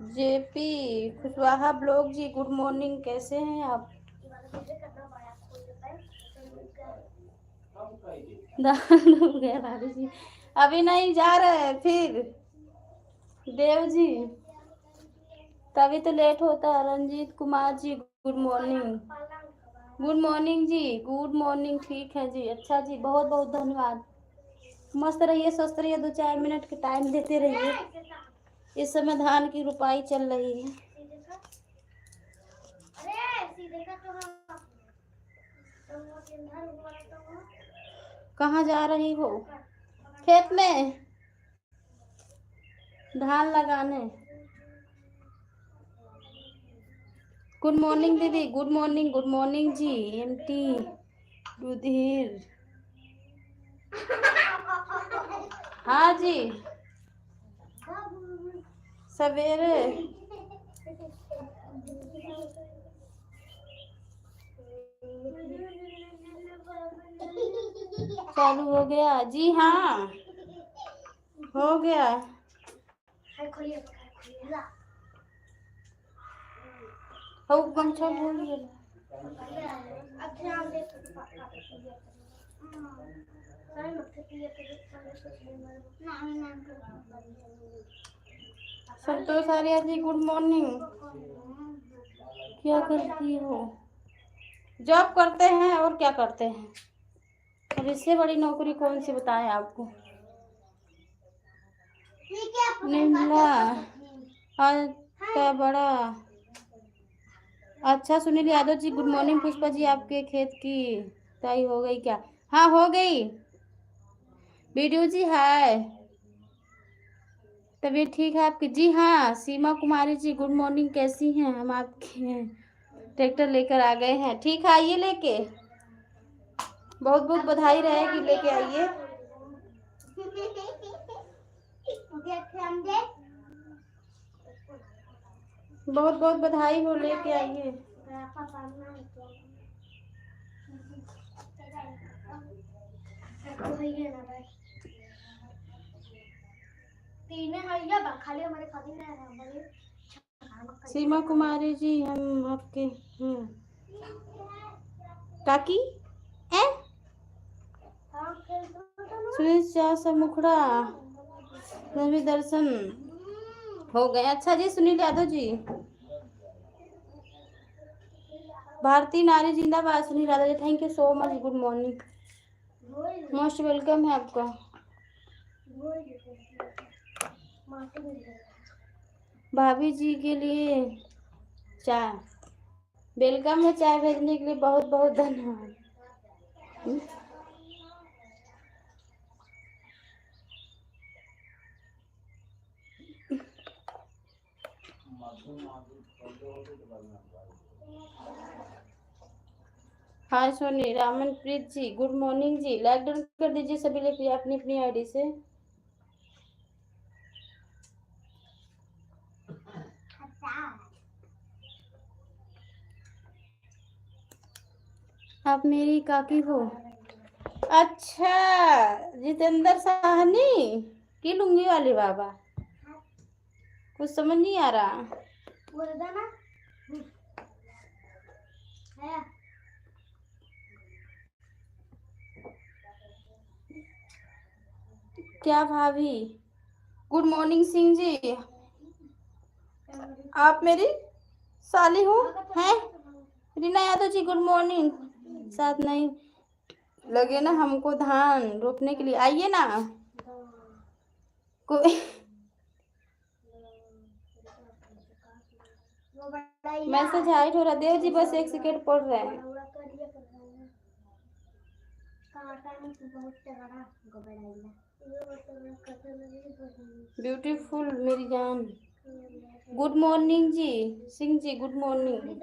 JP Kushwaha blog जी, good morning, कैसे हैं आप? गया भाभी जी, अभी नहीं जा रहे हैं फिर देव जी, तभी तो लेट होता है। Ranjit Kumar ji good morning. Good morning जी, गुड मॉर्निंग, ठीक है जी, अच्छा जी, बहुत बहुत धन्यवाद। मस्त रहिए, स्वस्थ रहिए, 2-4 मिनट के टाइम देते रहिए। इस समय धान की रुपाई चल रही है। कहाँ जा रही हो? खेत में धान लगाने। गुड मॉर्निंग दीदी, गुड मॉर्निंग, गुड मॉर्निंग जी। एमटी रुधिर, हाँ जी, सवेरे चालू हो गया जी, हाँ हो गया। हो गमछा भूल गया। संतोष आर्या जी गुड मॉर्निंग, क्या करती हो? जॉब करते हैं और क्या करते हैं, अब इससे बड़ी नौकरी कौन सी बताएं आपको। निर्मला आज का बड़ा अच्छा। सुनील यादव जी गुड मॉर्निंग। पुष्पा जी आपके खेत की जुताई हो गई क्या? हाँ हो गई। वीडियो जी हाय, तबीयत ठीक है आपकी? जी हाँ। सीमा कुमारी जी गुड मॉर्निंग, कैसी हैं? हम आपके ट्रैक्टर लेकर आ गए हैं, ठीक है आइए लेके, बहुत बहुत बधाई रहेगी, लेके आइए। बहुत बहुत बधाई हो, लेके आइए। सीमा कुमारी जी हम आपके हैं काकी है। सुरेश झा से मुखड़ा दर्शन हो गए। अच्छा जी, सुनील यादव जी, भारतीय नारी जिंदाबाद। Sunil Yadav ji thank you so much, good morning, most welcome है आपका। भाभी जी के लिए चाय, वेलकम है, चाय भेजने के लिए बहुत बहुत धन्यवाद। हाय सोनी, रामनप्रीत जी गुड मॉर्निंग जी, लाइक डन कर दीजिए सभी लोग अपनी अपनी आईडी से। आप मेरी काकी हो? अच्छा, जितेंद्र साहनी की लुंगी वाले बाबा, कुछ समझ नहीं आ रहा। क्या भाभी? गुड मॉर्निंग सिंह जी, आप मेरी साली हो हैं? Reena Yadav ji good morning. साथ नहीं लगे ना हमको धान रोपने के लिए, आइए ना। कोई मैसेज हाइट हो रहा। देव जी बस 1 सेकेंड पढ़ रहे हैं। ब्यूटीफुल मेरी जान, गुड मॉर्निंग जी। Singh ji good morning.